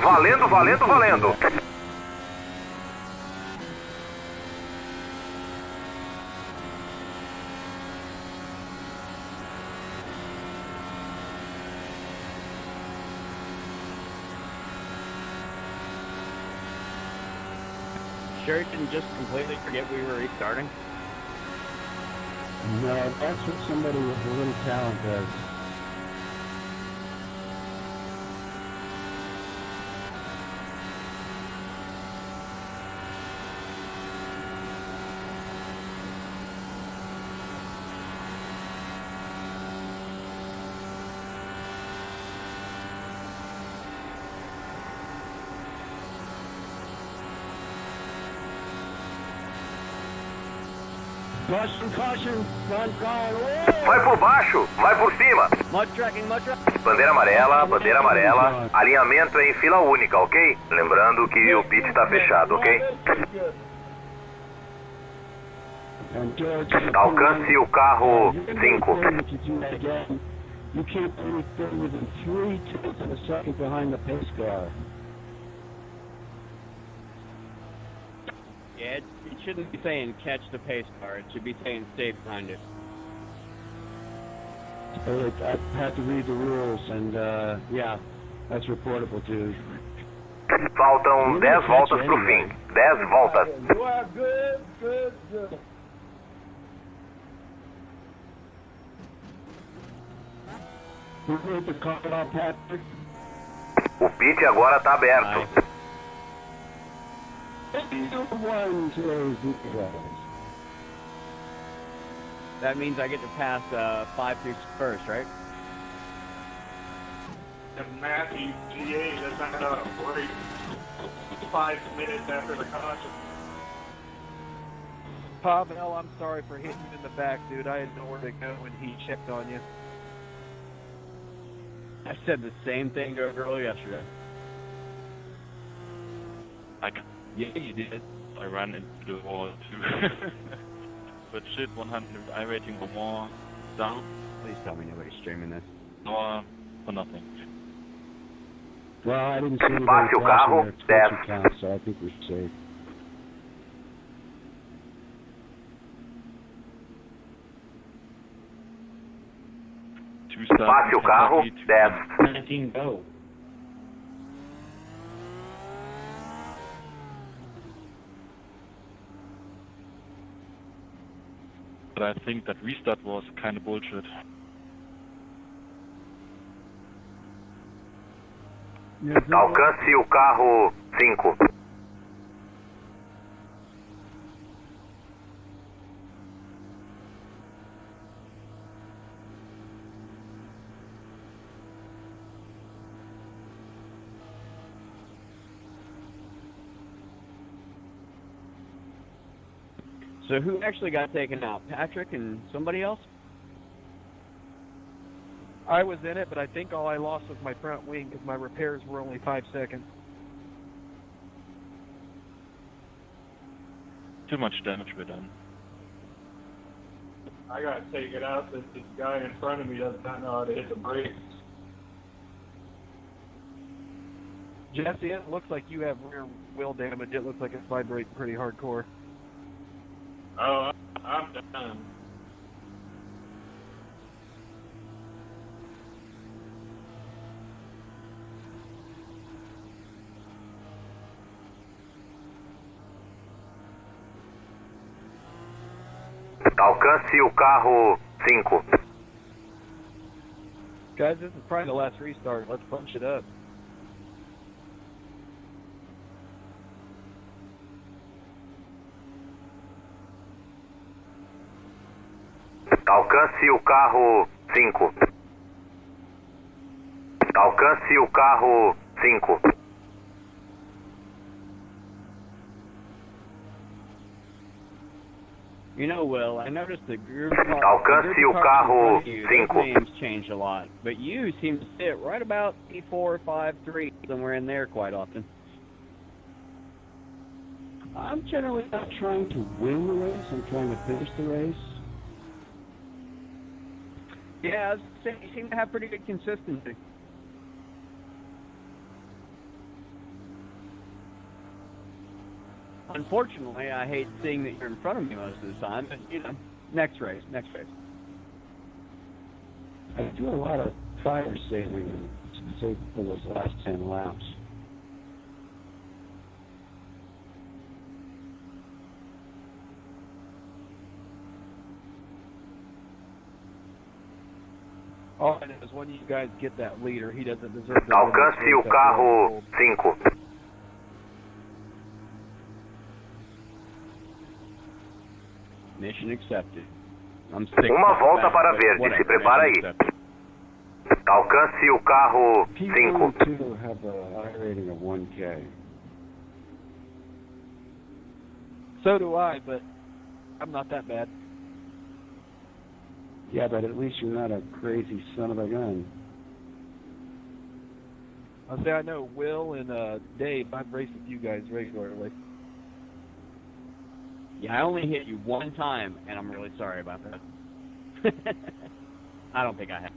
Speaker 5: Valendo, valendo, valendo.
Speaker 3: Sure didn't just completely forget we were restarting?
Speaker 1: No, that's what somebody with a little talent does. Caution, caution, front car.
Speaker 5: Vai por baixo, vai por cima.
Speaker 3: Mud tracking, mud tracking.
Speaker 5: Bandeira amarela, alinhamento em fila única, ok? Lembrando que o pit está fechado, ok? Alcance o carro 5.
Speaker 1: You can't put anything within 3/10 of a second behind the pace car.
Speaker 3: Yeah, it shouldn't be saying catch the pace car. It should be saying stay behind it.
Speaker 1: I have to read the rules, and yeah, that's reportable too.
Speaker 5: Faltam 10 voltas pro fim. 10 voltas.
Speaker 10: You are good, good, good.
Speaker 1: Who made the call, Patrick?
Speaker 5: O pit agora tá aberto.
Speaker 3: That means I get to pass 5 through first, right?
Speaker 11: And Matthew, GA doesn't have a break 5 minutes after the caution.
Speaker 9: Pavel, I'm sorry for hitting you in the back, dude. I had nowhere to go when he checked on you.
Speaker 3: I said the same thing to a girl yesterday.
Speaker 6: Yeah, you did. I ran into the wall too. But shit, 100 iRating or more down.
Speaker 3: Please tell me nobody's streaming this.
Speaker 6: Or for nothing.
Speaker 1: Well, I didn't see anybody
Speaker 5: Passe o carro,
Speaker 1: crashing their Twitch
Speaker 5: desce.
Speaker 1: account, so I think we're safe.
Speaker 5: Passe o carro, desce.
Speaker 4: 19 go.
Speaker 6: But I think that restart was kind of bullshit.
Speaker 5: Alcance o carro 5.
Speaker 3: So who actually got taken out? Patrick and somebody else?
Speaker 9: I was in it, but I think all I lost was my front wing because my repairs were only 5 seconds.
Speaker 6: Too much damage were done.
Speaker 11: I got to take it out since this guy in front of me does not know how to hit the brakes.
Speaker 9: Jesse, it looks like you have rear wheel damage. It looks like it's vibrating pretty hardcore.
Speaker 11: Oh, I'm done.
Speaker 5: Alcance o carro 5.
Speaker 9: Guys, this is probably the last restart. Let's punch it up.
Speaker 5: Alcance o carro 5. Alcance o carro 5.
Speaker 3: You know, Will, I noticed the group
Speaker 5: Alcance o carro 5.
Speaker 3: names changed a lot, but you seem to sit right about P4, 5, 3, somewhere in there quite often.
Speaker 1: I'm generally not trying to win the race. I'm trying to finish the race.
Speaker 3: Yeah, I was saying you seem to have pretty good consistency. Unfortunately, I hate seeing that you're in front of me most of the time, but, you know, next race.
Speaker 1: I do a lot of fire saving, say, for those last 10 laps.
Speaker 9: All I know is when you guys get that leader, he doesn't deserve the
Speaker 5: Alcance o carro 5.
Speaker 3: Mission accepted.
Speaker 5: Uma volta para verde, se prepara aí. Alcance o carro 5.
Speaker 1: People have a I rating of 1K.
Speaker 9: So do I, but I'm not that bad.
Speaker 1: Yeah, but at least you're not a crazy son of a gun.
Speaker 9: I'll say I know Will and Dave, I've raced with you guys regularly.
Speaker 3: Yeah, I only hit you one time, and I'm really sorry about that. I don't think I have.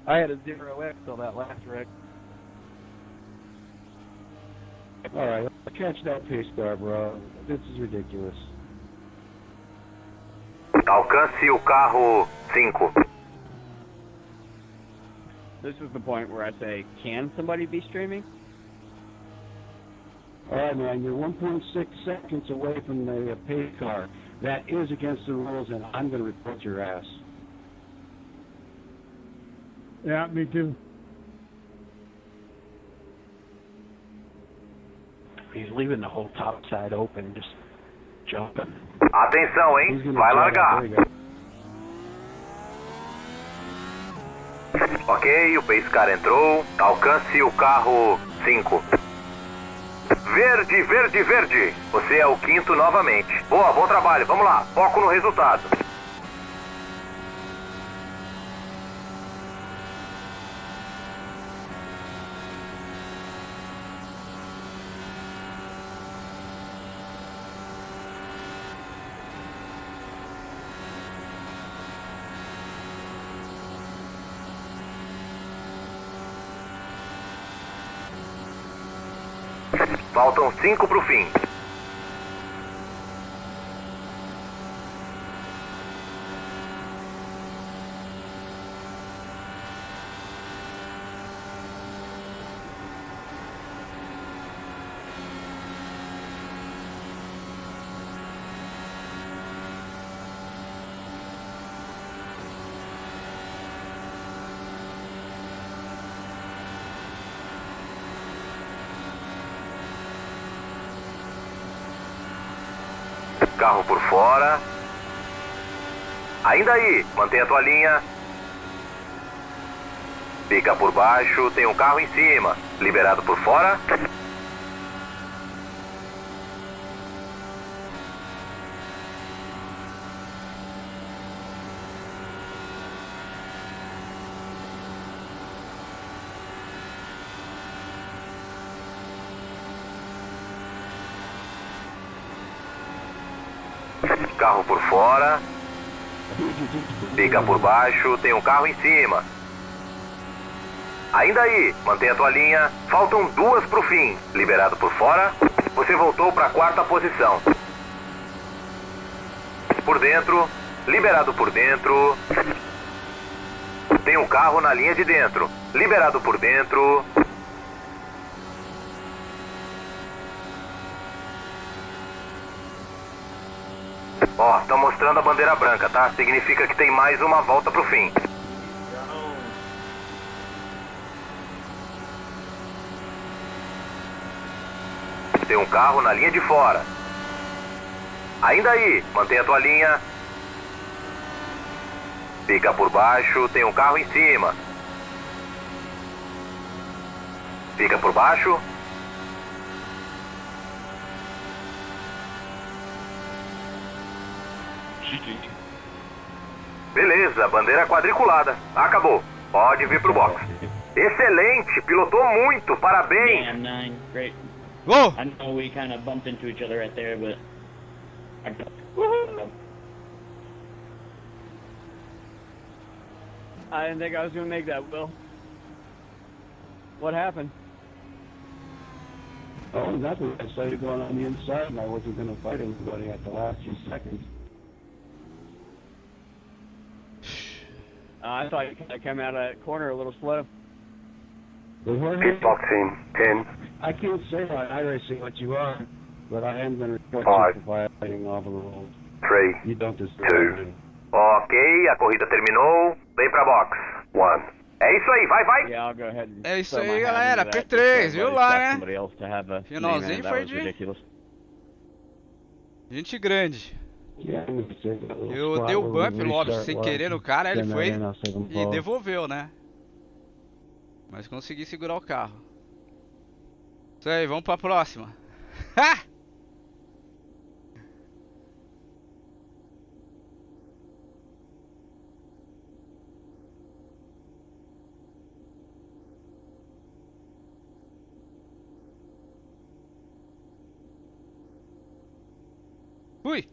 Speaker 9: I had a 0X on that last wreck.
Speaker 1: All right, catch that pace car, bro. This is ridiculous.
Speaker 5: Alcance o carro 5.
Speaker 3: This is the point where I say, can somebody be streaming?
Speaker 1: All right, man, you're 1.6 seconds away from the pace car. That is against the rules, and I'm going to report your ass.
Speaker 10: Yeah, me too.
Speaker 8: He's leaving the whole top side open, just jumping.
Speaker 5: Atenção, hein? Vai largar. Ok, o pace car entrou. Alcance o carro 5. Verde, verde, verde. Você é o quinto novamente. Boa, bom trabalho. Vamos lá. Foco no resultado. Faltam 5 pro fim. Carro por fora. Ainda aí, mantenha a tua linha. Fica por baixo, tem um carro em cima. Liberado por fora. Carro por fora. Fica por baixo, tem um carro em cima. Ainda aí, mantenha a tua linha. Faltam 2 pro fim. Liberado por fora. Você voltou para a 4ª posição. Por dentro. Liberado por dentro. Tem um carro na linha de dentro. Liberado por dentro. Ó, tá mostrando a bandeira branca, tá? Significa que tem mais uma volta pro fim. Tem um carro na linha de fora. Ainda aí, mantenha a tua linha. Fica por baixo, tem um carro em cima. Fica por baixo. Beleza, bandeira quadriculada. Acabou. Pode vir pro box. Excelente, pilotou muito, parabéns.
Speaker 4: Yeah, 9, great.
Speaker 2: Whoa!
Speaker 4: I know we kind of bumped into each other right there, but...
Speaker 9: I didn't think I was going to make that, Will. What happened?
Speaker 1: Oh, nothing. I started going on the inside and I wasn't going to fight anybody at the last few seconds.
Speaker 9: I thought you kind of came out of that corner a little slow.
Speaker 5: Pit box team, 10.
Speaker 1: I can't say on iRacing what you are, but I am going to report
Speaker 5: 5,
Speaker 1: you for violating all the rules.
Speaker 5: 3,
Speaker 1: You don't deserve
Speaker 5: 2.
Speaker 1: it.
Speaker 5: Ok, a corrida terminou. Vem pra box. 1. É isso aí, vai, vai.
Speaker 9: Yeah, I'll go ahead and
Speaker 2: É isso
Speaker 9: throw my
Speaker 2: aí,
Speaker 9: hat
Speaker 2: galera.
Speaker 9: into that.
Speaker 2: P3, viu lá, né?
Speaker 3: Somebody else to have a
Speaker 2: Finalzinho
Speaker 3: name in it. That
Speaker 2: foi
Speaker 3: was
Speaker 2: de
Speaker 3: ridiculous.
Speaker 2: gente grande.
Speaker 1: Yeah, I'm gonna say that little
Speaker 2: Eu
Speaker 1: spot
Speaker 2: dei o
Speaker 1: where
Speaker 2: bump,
Speaker 1: we
Speaker 2: Lopes,
Speaker 1: restart
Speaker 2: sem
Speaker 1: was,
Speaker 2: querer no cara, ele
Speaker 1: send that
Speaker 2: foi
Speaker 1: in, I'll save him
Speaker 2: e
Speaker 1: both.
Speaker 2: devolveu, né? Mas consegui segurar o carro. Isso aí, vamos pra próxima. Ha! Fui!